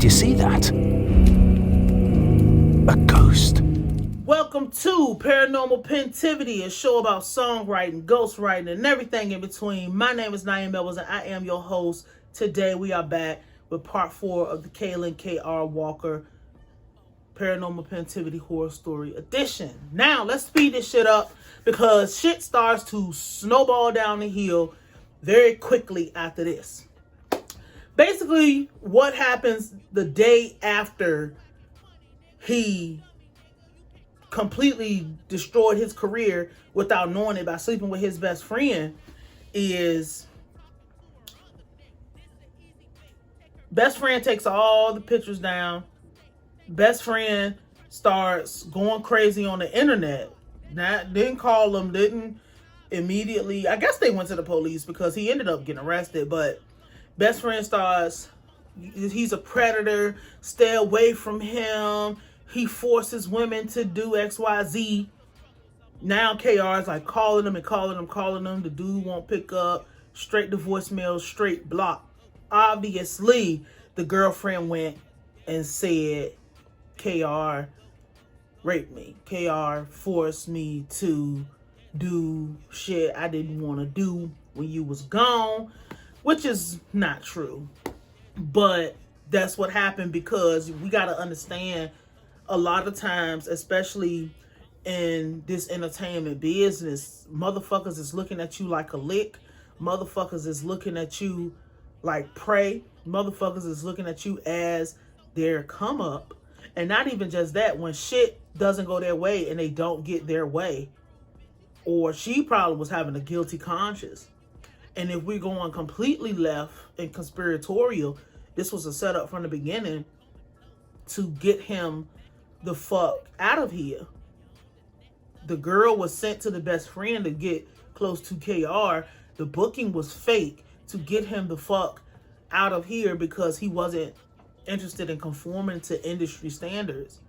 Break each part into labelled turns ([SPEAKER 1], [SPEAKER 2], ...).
[SPEAKER 1] Did you see that? A ghost.
[SPEAKER 2] Welcome to Paranormal Pentivity, a show about songwriting, ghostwriting, and everything in between. My name is Nayim and I am your host. Today we are back with part 4 of the Kaalan K.R. Walker Paranormal Pentivity Horror Story Edition. Now, let's speed this shit up because shit starts to snowball down the hill very quickly after this. Basically, what happens the day after he completely destroyed his career without knowing it by sleeping with his best friend is best friend takes all the pictures down. Best friend starts going crazy on the internet. Didn't call them, didn't immediately. I guess they went to the police because he ended up getting arrested. But best friend starts, he's a predator. Stay away from him. He forces women to do XYZ. Now KR is like calling them. The dude won't pick up. Straight to voicemail, straight block. Obviously, the girlfriend went and said, KR raped me. KR forced me to do shit I didn't want to do when you was gone, which is not true. But that's what happened because we got to understand a lot of times, especially in this entertainment business, motherfuckers is looking at you like a lick. Motherfuckers is looking at you like prey. Motherfuckers is looking at you as their come up. And not even just that, when shit doesn't go their way and they don't get their way, or she probably was having a guilty conscience. And if we're going completely left and conspiratorial, this was a setup from the beginning to get him the fuck out of here. The girl was sent to the best friend to get close to KR. The booking was fake to get him the fuck out of here because he wasn't interested in conforming to industry standards.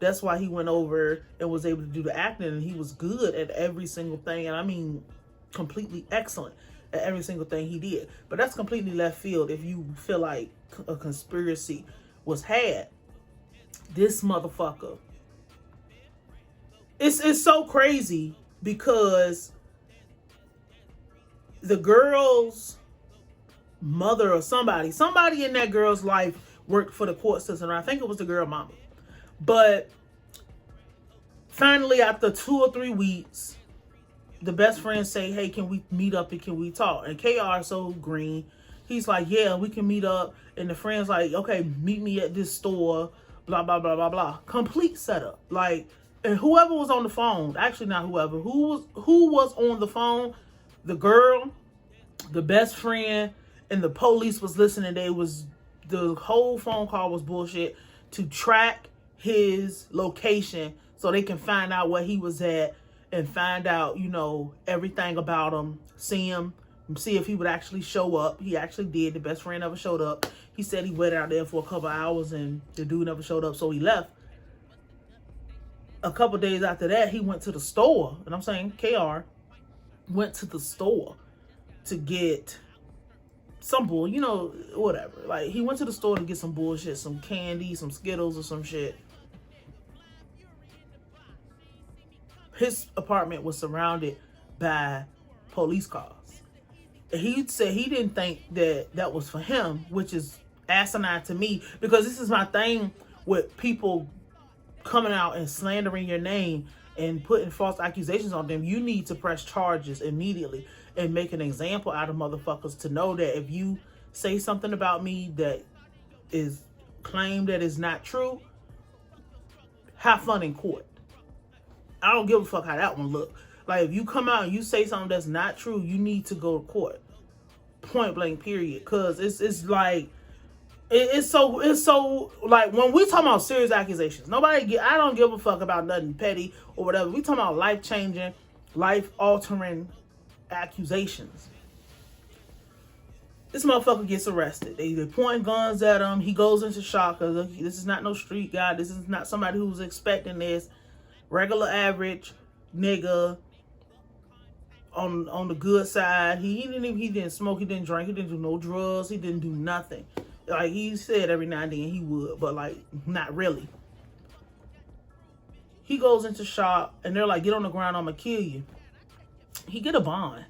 [SPEAKER 2] That's why he went over and was able to do the acting, and he was good at every single thing. And I mean, completely excellent at every single thing he did. But that's completely left field if you feel like a conspiracy was had. This motherfucker. It's so crazy because the girl's mother or somebody in that girl's life worked for the court system. I think it was the girl mama. But finally, after 2 or 3 weeks, the best friend say, hey, can we meet up and can we talk? And KR is so green. He's like, yeah, we can meet up. And the friend's like, okay, meet me at this store. Blah, blah, blah, blah, blah. Complete setup. Like, and whoever was on the phone, actually not whoever, who was on the phone, the girl, the best friend, and the police was listening. The whole phone call was bullshit to track his location so they can find out where he was at and find out, everything about him, see him, see if he would actually show up. He actually did. The best friend never showed up. He said he waited out there for a couple hours and the dude never showed up, so he left. A couple days after that, he went to the store. And I'm saying KR went to the store to get some bull, whatever. Like, he went to the store to get some bullshit, some candy, some Skittles or some shit. His apartment was surrounded by police cars. And he said he didn't think that was for him, which is asinine to me, because this is my thing with people coming out and slandering your name and putting false accusations on them. You need to press charges immediately and make an example out of motherfuckers to know that if you say something about me that is claimed that is not true, have fun in court. I don't give a fuck how that one look. Like, if you come out and you say something that's not true, you need to go to court. Point blank, period. Cause it's like, it's so like, when we talking about serious accusations, I don't give a fuck about nothing petty or whatever. We talking about life-changing, life-altering accusations. This motherfucker gets arrested. They point guns at him. He goes into shock. Cause this is not no street guy. This is not somebody who's expecting this. Regular average nigga on the good side. He didn't smoke. He didn't drink. He didn't do no drugs. He didn't do nothing. Like, he said every now and then he would, but like, not really. He goes into shop and they're like, get on the ground, I'm gonna kill you. He get a bond.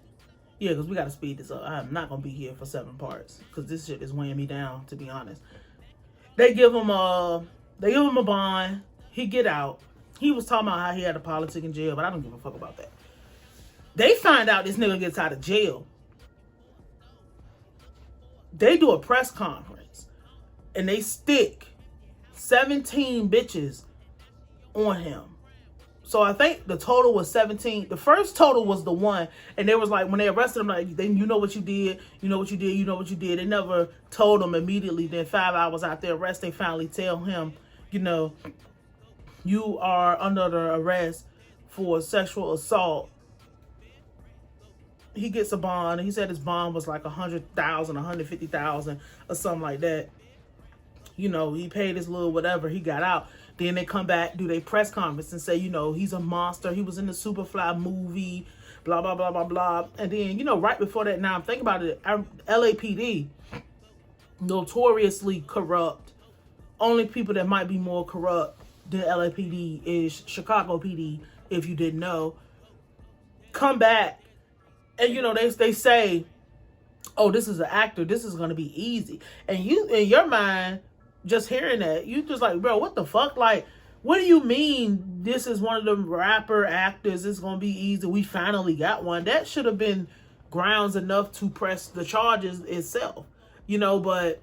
[SPEAKER 2] Yeah, because we gotta speed this up. I'm not gonna be here for 7 parts because this shit is weighing me down, to be honest. They give him a bond. He get out. He was talking about how he had a politic in jail, but I don't give a fuck about that. They find out this nigga gets out of jail. They do a press conference and they stick 17 bitches on him. So I think the total was 17. The first total was the one, and they was like, when they arrested him, like, then you know what you did, you know what you did, you know what you did. They never told him immediately. Then 5 hours after arrest, they finally tell him, you know, you are under the arrest for sexual assault. He gets a bond. He said his bond was like 100,000, 150,000, or something like that. You know, he paid his little whatever. He got out. Then they come back, do their press conference and say, you know, he's a monster. He was in the Superfly movie, blah, blah, blah, blah, blah. And then, you know, right before that, now I'm thinking about it, LAPD, notoriously corrupt. Only people that might be more corrupt than LAPD is Chicago PD, if you didn't know. Come back. And, you know, they say, oh, this is an actor. This is going to be easy. And you, in your mind, just hearing that, you just like, bro, what the fuck? Like, what do you mean this is one of them rapper actors? It's going to be easy. We finally got one. That should have been grounds enough to press the charges itself. You know, but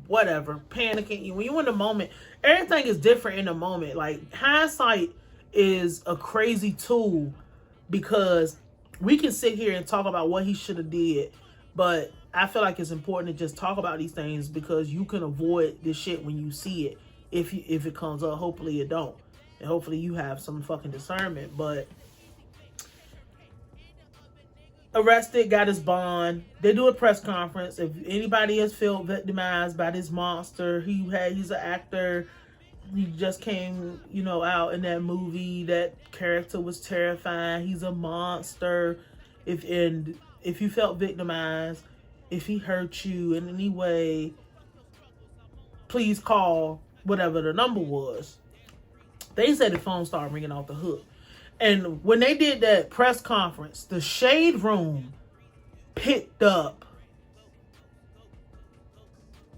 [SPEAKER 2] whatever. Panicking. When you're in the moment, everything is different in the moment. Like, hindsight is a crazy tool because we can sit here and talk about what he should have did, but I feel like it's important to just talk about these things because you can avoid this shit when you see it. If it comes up, hopefully it don't, and hopefully you have some fucking discernment. But arrested, got his bond. They do a press conference. If anybody has felt victimized by this monster, he's an actor. He just came, you know, out in that movie. That character was terrifying. He's a monster. If you felt victimized, if he hurt you in any way, please call whatever the number was. They said the phone started ringing off the hook. And when they did that press conference, the Shaderoom picked up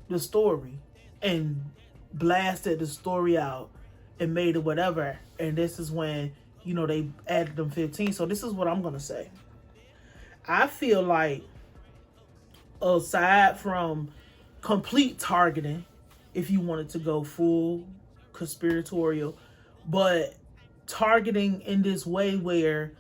[SPEAKER 2] the story and blasted the story out and made it whatever. And this is when, you know, they added them 15. So this is what I'm going to say. I feel like, aside from complete targeting, if you wanted to go full conspiratorial, but targeting in this way where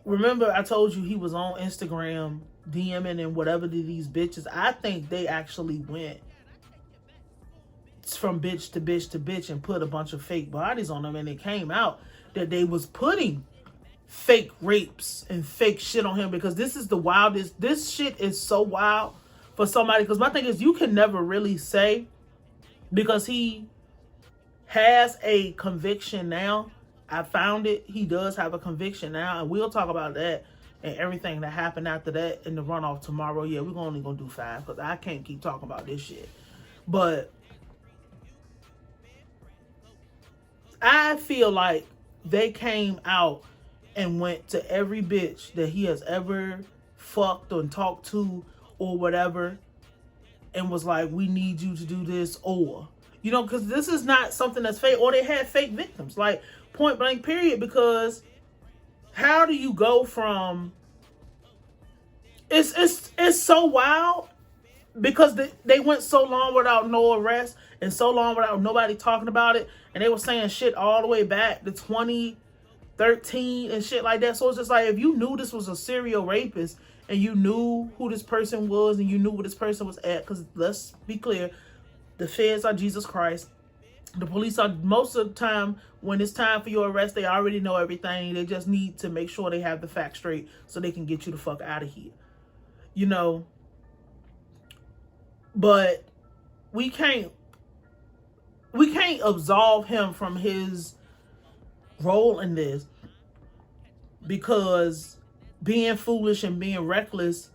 [SPEAKER 2] remember I told you he was on Instagram DMing and whatever to these bitches. I think they actually went from bitch to bitch to bitch and put a bunch of fake bodies on them, and it came out that they was putting fake rapes and fake shit on him because this is the wildest. This shit is so wild for somebody, because my thing is, you can never really say, because he has a conviction now. I found it. He does have a conviction now, and we'll talk about that and everything that happened after that in the runoff tomorrow. Yeah, we're only gonna do 5 because I can't keep talking about this shit. But I feel like they came out and went to every bitch that he has ever fucked or talked to or whatever, and was like, we need you to do this, or, you know, because this is not something that's fake, or they had fake victims, like, point blank period. Because how do you go from, it's so wild because they went so long without no arrest and so long without nobody talking about it, and they were saying shit all the way back to 2013 and shit like that. So it's just like, if you knew this was a serial rapist and you knew who this person was and you knew where this person was at, because let's be clear, the feds are Jesus Christ. The police are, most of the time, when it's time for your arrest, they already know everything. They just need to make sure they have the facts straight so they can get you the fuck out of here. You know? But we can't absolve him from his role in this, because being foolish and being reckless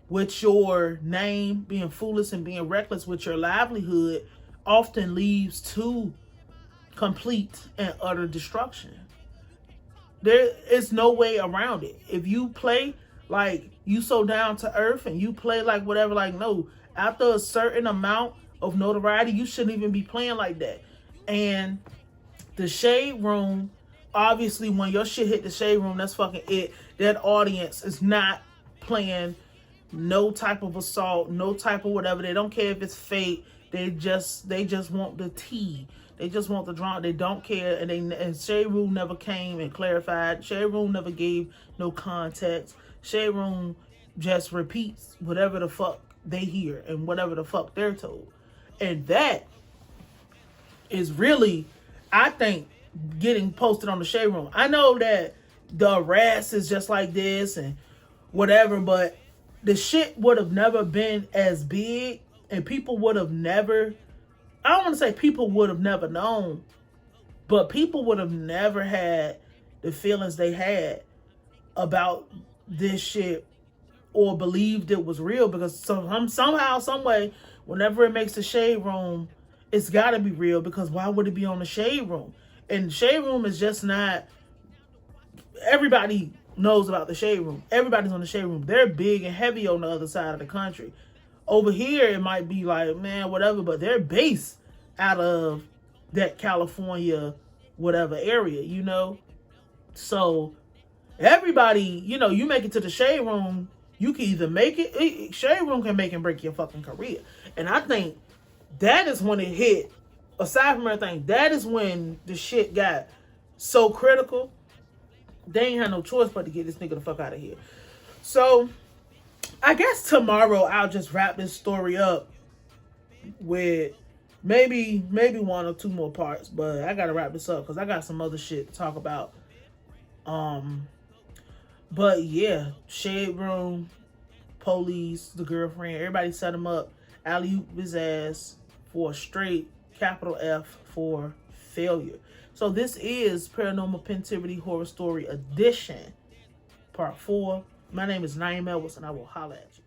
[SPEAKER 2] with your name, being foolish and being reckless with your livelihood often leads to complete and utter destruction. There is no way around it. If you play like you so down to earth and you play like whatever, like no, after a certain amount of notoriety, you shouldn't even be playing like that. And the Shade Room, obviously, when your shit hit the Shade Room, that's fucking it. That audience is not playing no type of assault, no type of whatever. They don't care if it's fake. They just want the tea. They just want the drama. They don't care. And Shade Room never came and clarified. Shade Room never gave no context. Shade Room just repeats whatever the fuck they hear and whatever the fuck they're told. And that is really, I think, getting posted on the Shade Room. I know that the arrest is just like this and whatever, but the shit would have never been as big, and people would have never, I don't want to say people would have never known, but people would have never had the feelings they had about this shit or believed it was real, because somehow, some way, whenever it makes the Shade Room, it's got to be real, because why would it be on the Shade Room? And Shade Room is just not, everybody knows about the Shade Room. Everybody's on the Shade Room. They're big and heavy on the other side of the country. Over here, it might be like, man, whatever, but they're based out of that California, whatever area, you know? So everybody, you know, you make it to the Shade Room, you can either make it, Shade Room can make and break your fucking career. And I think that is when it hit, aside from everything, that is when the shit got so critical. They ain't had no choice but to get this nigga the fuck out of here. So I guess tomorrow I'll just wrap this story up with maybe one or two more parts, but I gotta wrap this up because I got some other shit to talk about. But yeah, Shade Room, police, the girlfriend, everybody set him up, alley-oop his ass for a straight capital F for failure. So this is Paranormal Pentivity Horror Story Edition, Part 4. My name is Nayim, and I will holla at you.